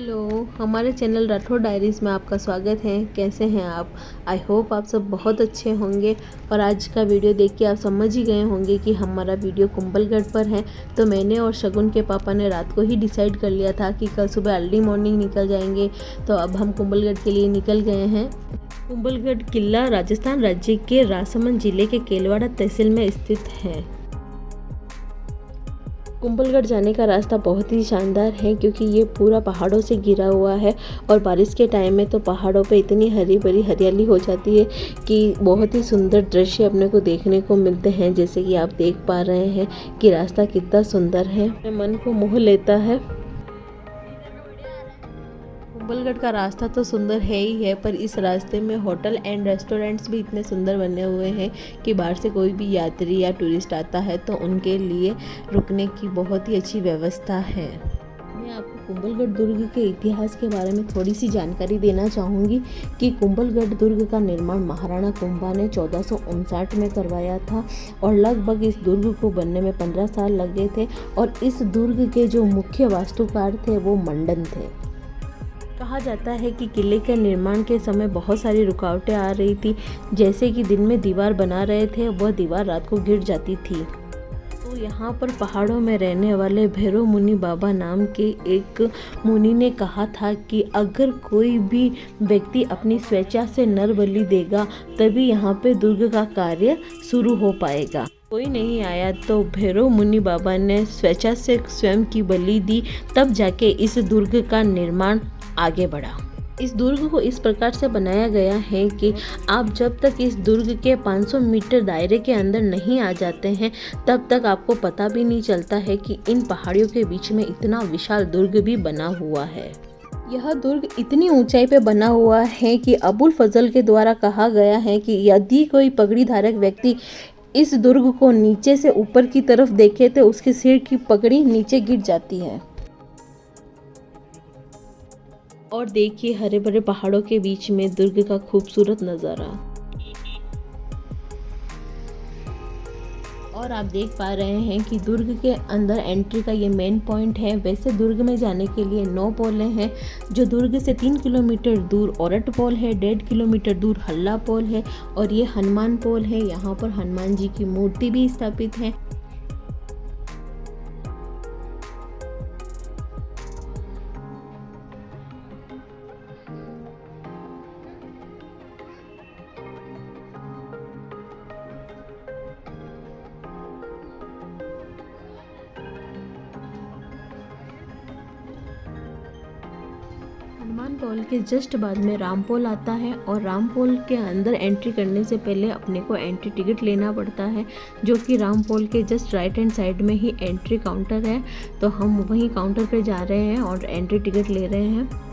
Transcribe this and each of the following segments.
Hello, हमारे channel Rathore diaries में आपका स्वागत है। कैसे हैं आप? आई होप आप सब बहुत अच्छे होंगे। और आज का वीडियो देख के आप समझ ही गए होंगे कि हमारा वीडियो कुंभलगढ़ पर है। तो मैंने और शगुन के पापा ने रात को ही डिसाइड कर लिया था कि कल सुबह अर्ली मॉर्निंग निकल जाएंगे। तो अब हम कुंभलगढ़ के लिए निकल गए हैं। कुंभलगढ़ किला राजस्थान राज्य के राजसमंद जिले के केलवाड़ा तहसील में स्थित है। कुंभलगढ़ जाने का रास्ता बहुत ही शानदार है क्योंकि ये पूरा पहाड़ों से घिरा हुआ है और बारिश के टाइम में तो पहाड़ों पे इतनी हरी भरी हरियाली हो जाती है कि बहुत ही सुंदर दृश्य अपने को देखने को मिलते हैं। जैसे कि आप देख पा रहे हैं कि रास्ता कितना सुंदर है, मन को मोह लेता है। कुंभलगढ़ का रास्ता तो सुंदर है ही है, पर इस रास्ते में होटल एंड रेस्टोरेंट्स भी इतने सुंदर बने हुए हैं कि बाहर से कोई भी यात्री या टूरिस्ट आता है तो उनके लिए रुकने की बहुत ही अच्छी व्यवस्था है। मैं आपको कुंभलगढ़ दुर्ग के इतिहास के बारे में थोड़ी सी जानकारी देना चाहूँगी कि कुंभलगढ़ दुर्ग का निर्माण महाराणा कुंभा ने 1459 में करवाया था और लगभग इस दुर्ग को बनने में 15 साल लग गए थे। और इस दुर्ग के जो मुख्य वास्तुकार थे वो मंडन थे। कहा जाता है कि किले के निर्माण के समय बहुत सारी रुकावटें आ रही थी, जैसे कि दिन में दीवार बना रहे थे वह दीवार रात को गिर जाती थी। तो यहाँ पर पहाड़ों में रहने वाले भैरव मुनि बाबा नाम के एक मुनि ने कहा था कि अगर कोई भी व्यक्ति अपनी स्वेच्छा से नर बलि देगा तभी यहाँ पे दुर्ग का कार्य शुरू हो पाएगा। कोई नहीं आया तो भैरव मुनि बाबा ने स्वेच्छा से स्वयं की बलि दी, तब जाके इस दुर्ग का निर्माण आगे बढ़ा। इस दुर्ग को इस प्रकार से बनाया गया है कि आप जब तक इस दुर्ग के 500 मीटर दायरे के अंदर नहीं आ जाते हैं तब तक आपको पता भी नहीं चलता है कि इन पहाड़ियों के बीच में इतना विशाल दुर्ग भी बना हुआ है। यह दुर्ग इतनी ऊंचाई पे बना हुआ है कि अबुल फजल के द्वारा कहा गया है कि यदि कोई पगड़ी धारक व्यक्ति इस दुर्ग को नीचे से ऊपर की तरफ देखे तो उसके सिर की पगड़ी नीचे गिर जाती है। और देखिए हरे भरे पहाड़ों के बीच में दुर्ग का खूबसूरत नज़ारा। और आप देख पा रहे हैं कि दुर्ग के अंदर एंट्री का ये मेन पॉइंट है। वैसे दुर्ग में जाने के लिए 9 पोलें हैं। जो दुर्ग से 3 किलोमीटर दूर औरट पोल है, 1.5 किलोमीटर दूर हल्ला पोल है और ये हनुमान पोल है। यहाँ पर हनुमान जी की मूर्ति भी स्थापित है। हनुमान पोल के जस्ट बाद में रामपोल आता है और रामपोल के अंदर एंट्री करने से पहले अपने को एंट्री टिकट लेना पड़ता है, जो कि रामपोल के जस्ट राइट हैंड साइड में ही एंट्री काउंटर है। तो हम वहीं काउंटर पर जा रहे हैं और एंट्री टिकट ले रहे हैं।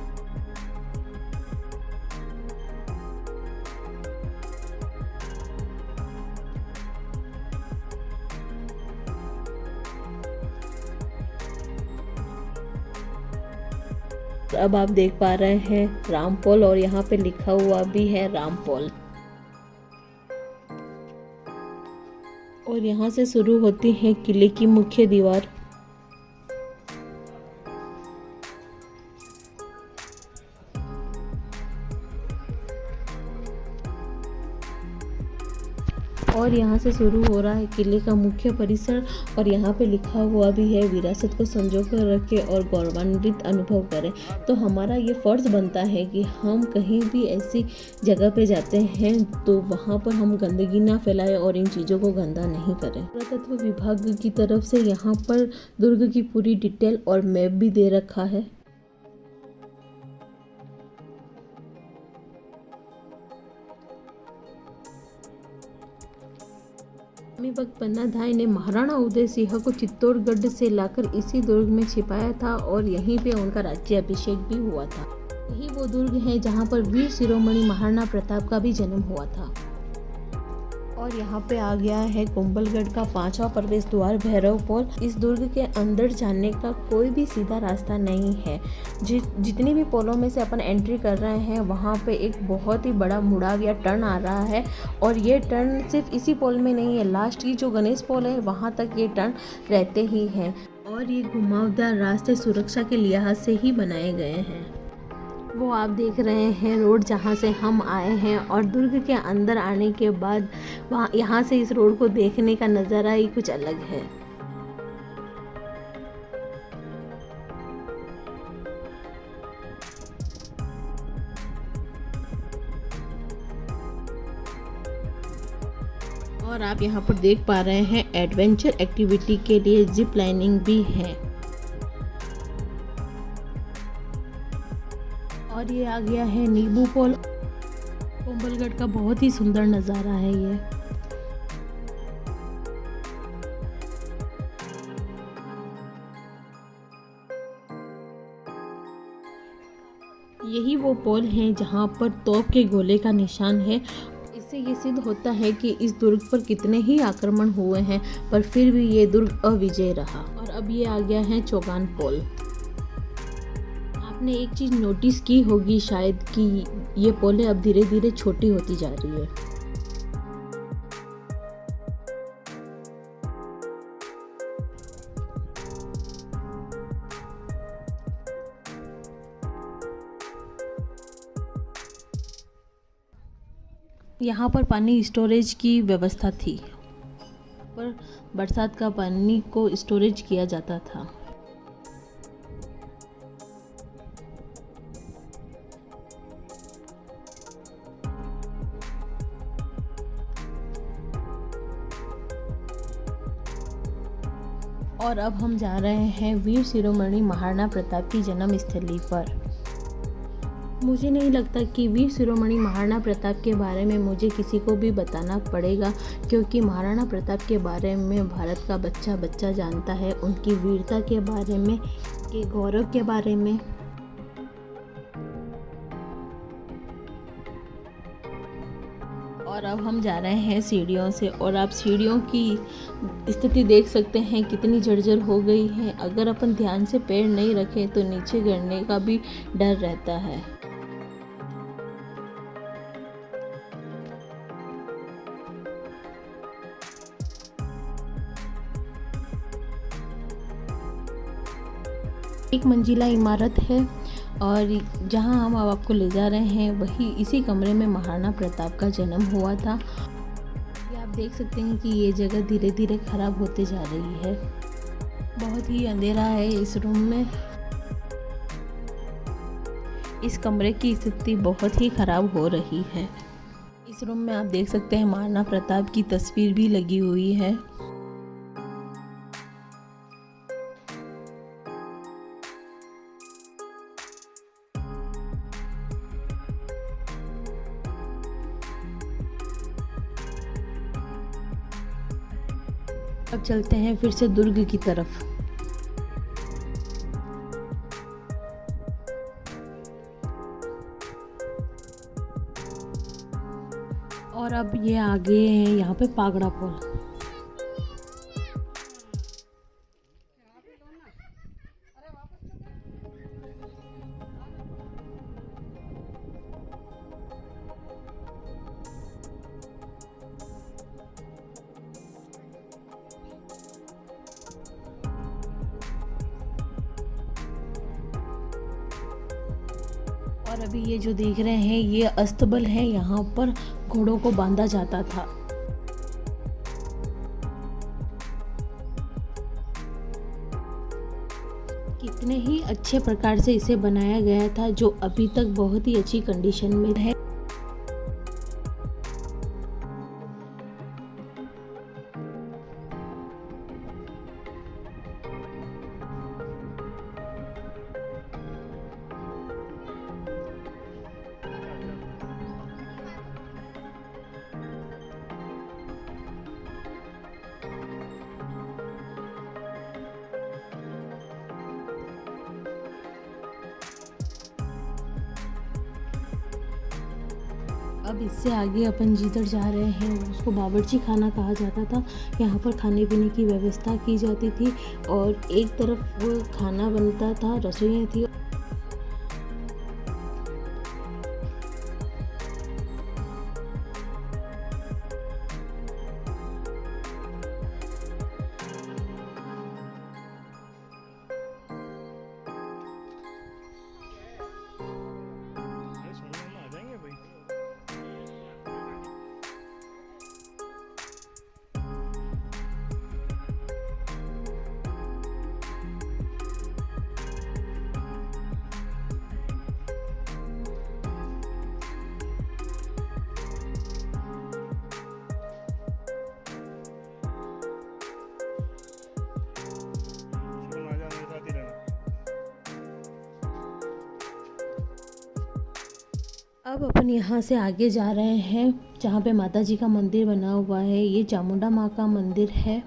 अब आप देख पा रहे हैं रामपोल और यहाँ पे लिखा हुआ भी है रामपोल। और यहाँ से शुरू होती है किले की मुख्य दीवार। और यहाँ से शुरू हो रहा है किले का मुख्य परिसर। और यहाँ पे लिखा हुआ भी है विरासत को संजो कर रखें और गौरवान्वित अनुभव करें। तो हमारा ये फ़र्ज़ बनता है कि हम कहीं भी ऐसी जगह पे जाते हैं तो वहाँ पर हम गंदगी ना फैलाएं और इन चीज़ों को गंदा नहीं करें। पुरातत्व विभाग की तरफ से यहाँ पर दुर्ग की पूरी डिटेल और मैप भी दे रखा है। वक्त पन्ना धाय ने महाराणा उदय सिंह को चित्तौड़गढ़ से लाकर इसी दुर्ग में छिपाया था और यहीं पे उनका राज्याभिषेक भी हुआ था। यही वो दुर्ग है जहां पर वीर शिरोमणि महाराणा प्रताप का भी जन्म हुआ था। और यहाँ पे आ गया है कुंभलगढ़ का 5वां प्रवेश द्वार भैरव पोल। इस दुर्ग के अंदर जाने का कोई भी सीधा रास्ता नहीं है। जितनी भी पोलों में से अपन एंट्री कर रहे हैं वहाँ पे एक बहुत ही बड़ा मुड़ाव या टर्न आ रहा है और ये टर्न सिर्फ इसी पोल में नहीं है, लास्ट की जो गणेश पोल है वहाँ तक ये टर्न रहते ही हैं। और ये घुमावदार रास्ते सुरक्षा के लिहाज से ही बनाए गए हैं। वो आप देख रहे हैं रोड जहाँ से हम आए हैं, और दुर्ग के अंदर आने के बाद वहाँ यहाँ से इस रोड को देखने का नज़ारा ही कुछ अलग है। और आप यहाँ पर देख पा रहे हैं एडवेंचर एक्टिविटी के लिए जिप लाइनिंग भी है। और ये आ गया है नींबू पुल। कोंबलगढ़ का बहुत ही सुंदर नज़ारा है ये। यही वो पुल है जहाँ पर तोप के गोले का निशान है। इससे ये सिद्ध होता है कि इस दुर्ग पर कितने ही आक्रमण हुए हैं, पर फिर भी ये दुर्ग अविजय रहा। और अब ये आ गया है चौगान पुल। आपने एक चीज़ नोटिस की होगी शायद कि ये पुलें अब धीरे धीरे छोटी होती जा रही है। यहाँ पर पानी स्टोरेज की व्यवस्था थी, पर बरसात का पानी को स्टोरेज किया जाता था। और अब हम जा रहे हैं वीर शिरोमणि महाराणा प्रताप की जन्म स्थली पर। मुझे नहीं लगता कि वीर शिरोमणि महाराणा प्रताप के बारे में मुझे किसी को भी बताना पड़ेगा, क्योंकि महाराणा प्रताप के बारे में भारत का बच्चा बच्चा जानता है, उनकी वीरता के बारे में, के गौरव के बारे में। और अब हम जा रहे हैं सीढ़ियों से, और आप सीढ़ियों की स्थिति देख सकते हैं कितनी जर्जर हो गई है। अगर अपन ध्यान से पैर नहीं रखें तो नीचे गिरने का भी डर रहता है। एक मंजिला इमारत है, और जहां हम अब आपको ले जा रहे हैं वही इसी कमरे में महाराणा प्रताप का जन्म हुआ था। ये आप देख सकते हैं कि ये जगह धीरे धीरे खराब होते जा रही है। बहुत ही अंधेरा है इस रूम में। इस कमरे की स्थिति बहुत ही खराब हो रही है। इस रूम में आप देख सकते हैं महाराणा प्रताप की तस्वीर भी लगी हुई है। अब चलते हैं फिर से दुर्ग की तरफ। और अब ये आगे है यहाँ पे पागड़ा पुल। और अभी ये जो देख रहे हैं ये अस्तबल है, यहाँ पर घोड़ों को बांधा जाता था। कितने ही अच्छे प्रकार से इसे बनाया गया था, जो अभी तक बहुत ही अच्छी कंडीशन में है। अब इससे आगे अपन जिधर जा रहे हैं उसको बावर्ची खाना कहा जाता था। यहाँ पर खाने पीने की व्यवस्था की जाती थी, और एक तरफ वो खाना बनता था, रसोइयाँ थी। अब अपन यहाँ से आगे जा रहे हैं जहाँ पे माता जी का मंदिर बना हुआ है। ये चामुंडा माँ का मंदिर है।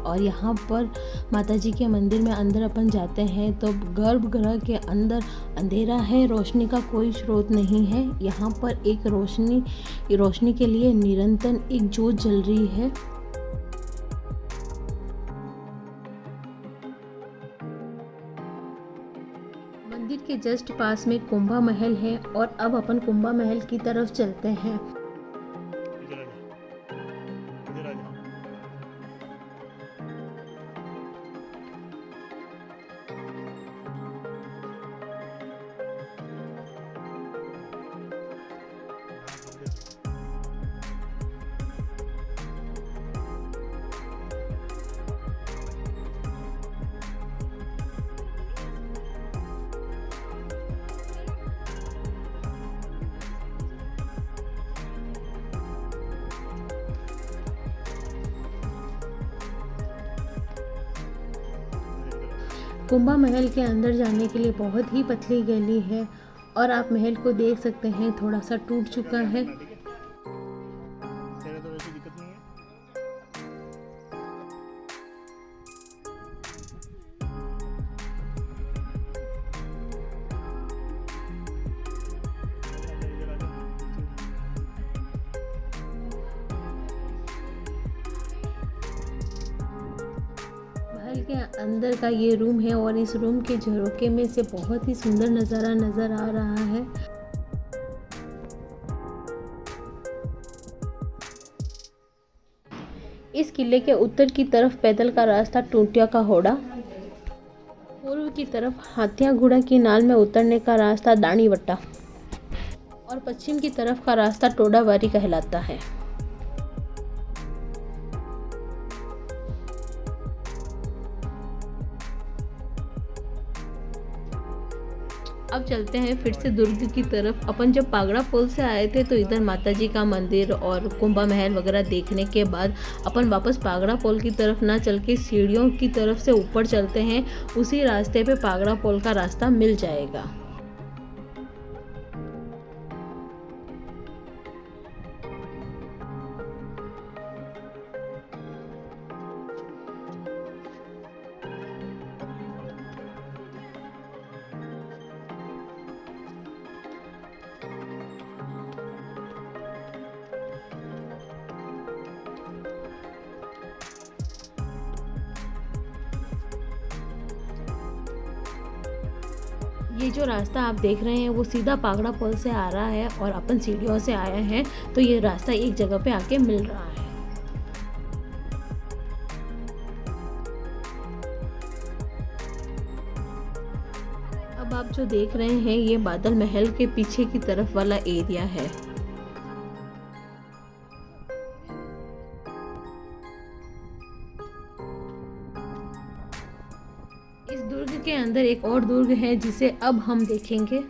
और यहाँ पर माता जी के मंदिर में अंदर अपन जाते हैं तो गर्भगृह के अंदर अंधेरा है, रोशनी का कोई स्रोत नहीं है। यहाँ पर एक रोशनी के लिए निरंतर एक ज्योत जल रही है। मंदिर के जस्ट पास में कुंभा महल है और अब अपन कुंभा महल की तरफ चलते हैं। इधर आ जा, इधर आ जा। कुंभा महल के अंदर जाने के लिए बहुत ही पतली गली है और आप महल को देख सकते हैं, थोड़ा सा टूट चुका है। तेरे तो वैसे दिक्कत नहीं है। इधर आ जा। महल के अंदर का ये रूम है और इस रूम के झरोके में से बहुत ही सुंदर नज़ारा नज़र आ रहा है। इस किले के उत्तर की तरफ पैदल का रास्ता टूटिया का होड़ा, पूर्व की तरफ हाथिया घोड़ा की नाल में उतरने का रास्ता दाणीवट्टा और पश्चिम की तरफ का रास्ता टोडावारी कहलाता है। अब चलते हैं फिर से दुर्ग की तरफ। अपन जब पागड़ा पुल से आए थे तो इधर माता जी का मंदिर और कुंभा महल वगैरह देखने के बाद अपन वापस पागड़ा पुल की तरफ ना चल के सीढ़ियों की तरफ से ऊपर चलते हैं। उसी रास्ते पे पागड़ा पुल का रास्ता मिल जाएगा। ये जो रास्ता आप देख रहे हैं वो सीधा पागड़ा पुल से आ रहा है और अपन सीढ़ियों से आए हैं तो ये रास्ता एक जगह पे आके मिल रहा है। अब आप जो देख रहे हैं ये बादल महल के पीछे की तरफ वाला एरिया है। इस दुर्ग के अंदर एक और दुर्ग है जिसे अब हम देखेंगे।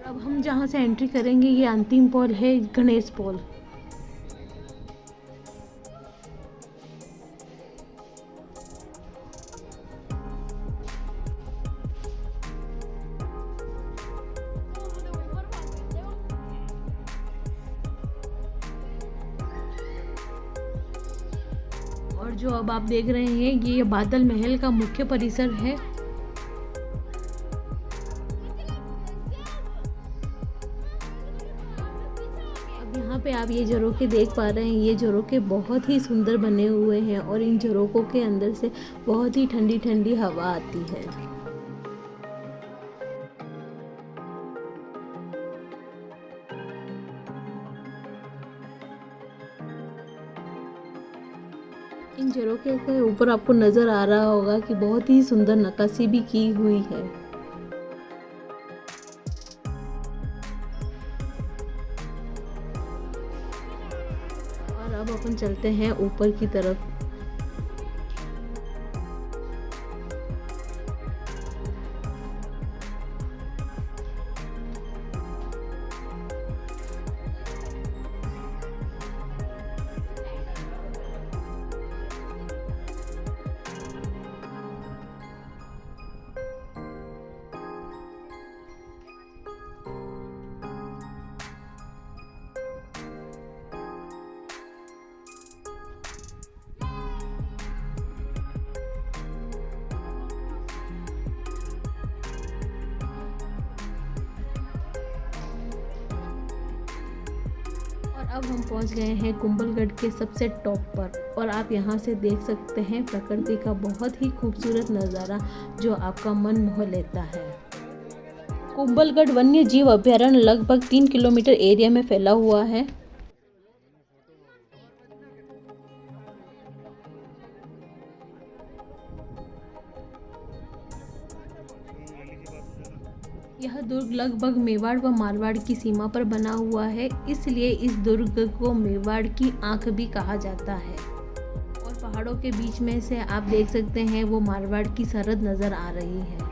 अब हम जहाँ से एंट्री करेंगे ये अंतिम पॉल है, गणेश पॉल। और जो अब आप देख रहे हैं ये बादल महल का मुख्य परिसर है। यहाँ पे आप ये झरोखे देख पा रहे हैं, ये झरोखे बहुत ही सुंदर बने हुए हैं और इन झरोखों के अंदर से बहुत ही ठंडी ठंडी हवा आती है। इन झरोखे के ऊपर आपको नज़र आ रहा होगा कि बहुत ही सुंदर नक्काशी भी की हुई है। और अब अपन चलते हैं ऊपर की तरफ। अब हम पहुंच गए हैं कुंभलगढ़ के सबसे टॉप पर और आप यहां से देख सकते हैं प्रकृति का बहुत ही खूबसूरत नज़ारा जो आपका मन मोह लेता है। कुंभलगढ़ वन्य जीव अभयारण्य लगभग 3 किलोमीटर एरिया में फैला हुआ है। यह दुर्ग लगभग मेवाड़ व मारवाड़ की सीमा पर बना हुआ है, इसलिए इस दुर्ग को मेवाड़ की आंख भी कहा जाता है। और पहाड़ों के बीच में से आप देख सकते हैं वो मारवाड़ की सरहद नज़र आ रही है।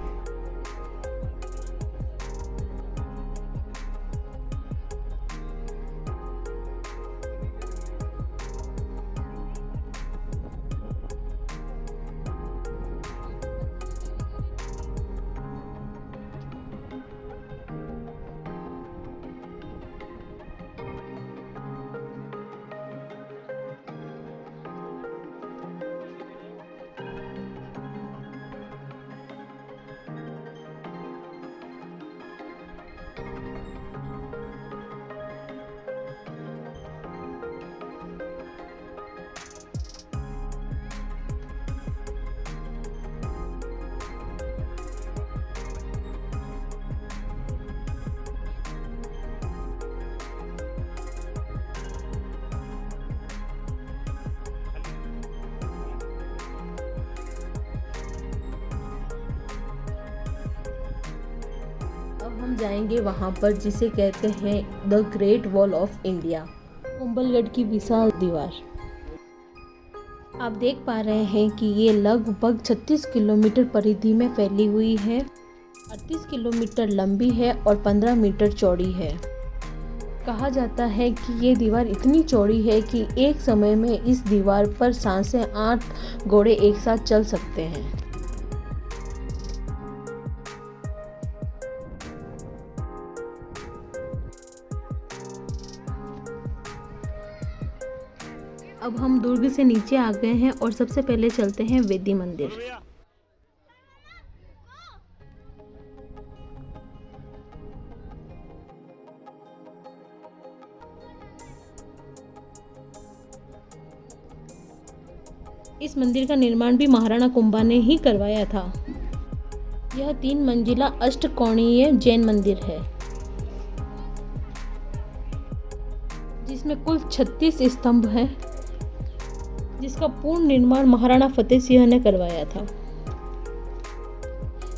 अब हम जाएंगे वहाँ पर जिसे कहते हैं the great wall of India, Kumbhalgarh की विशाल दीवार। आप देख पा रहे हैं कि ये लगभग 36 किलोमीटर परिधि में फैली हुई है, 38 किलोमीटर लंबी है और 15 मीटर चौड़ी है। कहा जाता है कि ये दीवार इतनी चौड़ी है कि एक समय में इस दीवार पर 7 से 8 घोड़े एक साथ चल सकते हैं। अब हम दुर्ग से नीचे आ गए हैं और सबसे पहले चलते हैं वेदी मंदिर। इस मंदिर का निर्माण भी महाराणा कुंभा ने ही करवाया था। यह 3 मंजिला अष्टकोणीय जैन मंदिर है जिसमें कुल 36 स्तंभ हैं, जिसका पूर्ण निर्माण महाराणा फतेह सिंह ने करवाया था।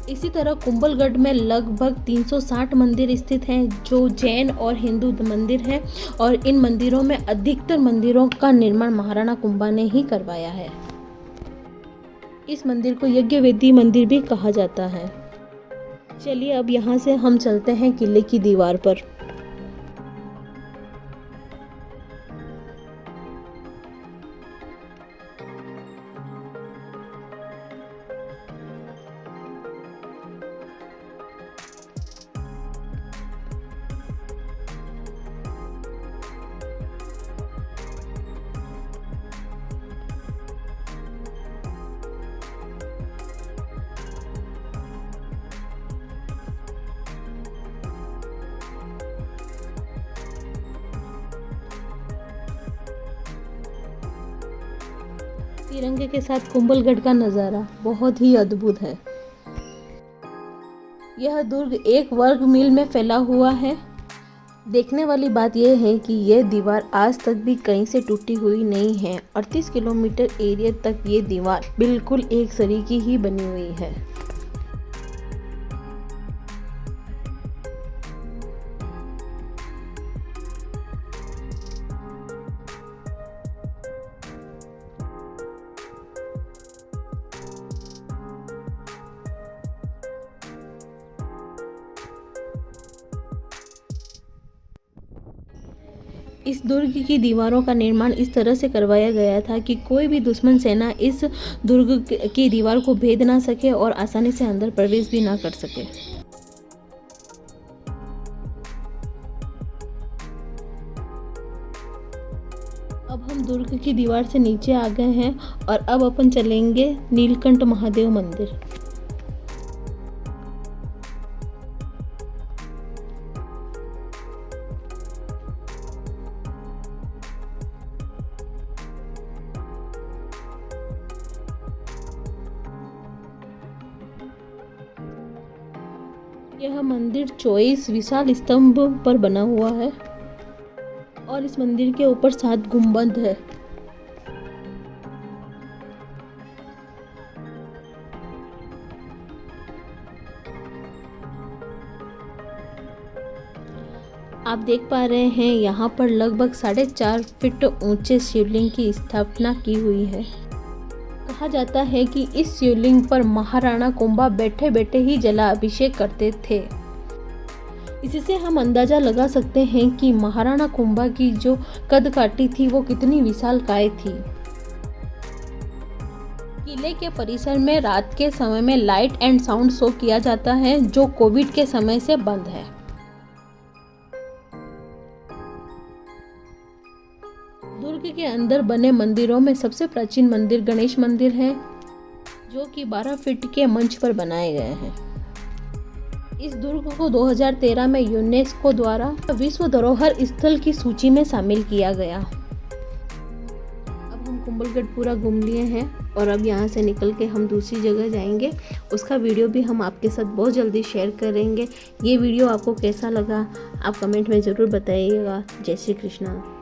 इसी तरह कुंभलगढ़ में लगभग 360 मंदिर स्थित हैं जो जैन और हिंदू मंदिर हैं और इन मंदिरों में अधिकतर मंदिरों का निर्माण महाराणा कुंभा ने ही करवाया है। इस मंदिर को यज्ञवेदी मंदिर भी कहा जाता है। चलिए अब यहाँ से हम चलते हैं किले की दीवार पर। तिरंगे के साथ कुंभलगढ़ का नज़ारा बहुत ही अद्भुत है। यह दुर्ग 1 वर्ग मील में फैला हुआ है देखने वाली बात यह है कि यह दीवार आज तक भी कहीं से टूटी हुई नहीं है। 38 किलोमीटर एरिया तक ये दीवार बिल्कुल एक सरीकी ही बनी हुई है। इस दुर्ग की दीवारों का निर्माण इस तरह से करवाया गया था कि कोई भी दुश्मन सेना इस दुर्ग की दीवार को भेद ना सके और आसानी से अंदर प्रवेश भी ना कर सके। अब हम दुर्ग की दीवार से नीचे आ गए हैं और अब अपन चलेंगे नीलकंठ महादेव मंदिर। यह मंदिर 24 विशाल स्तंभ पर बना हुआ है और इस मंदिर के ऊपर 7 गुंबद है। आप देख पा रहे हैं यहाँ पर लगभग 4.5 फीट ऊंचे शिवलिंग की स्थापना की हुई है। कहा जाता है कि इस शिवलिंग पर महाराणा कुंभा बैठे बैठे ही जलाभिषेक करते थे। इससे हम अंदाजा लगा सकते हैं कि महाराणा कुंभा की जो कदकाठी थी वो कितनी विशालकाय थी। किले के परिसर में रात के समय में लाइट एंड साउंड शो किया जाता है जो कोविड के समय से बंद है। दुर्ग के अंदर बने मंदिरों में सबसे प्राचीन मंदिर गणेश मंदिर है जो कि 12 फीट के मंच पर बनाए गए हैं। इस दुर्ग को 2013 में यूनेस्को द्वारा विश्व धरोहर स्थल की सूची में शामिल किया गया। अब हम कुंभलगढ़ पूरा घूम लिए हैं और अब यहाँ से निकल के हम दूसरी जगह जाएंगे। उसका वीडियो भी हम आपके साथ बहुत जल्दी शेयर करेंगे। ये वीडियो आपको कैसा लगा आप कमेंट में ज़रूर बताइएगा। जय श्री कृष्णा।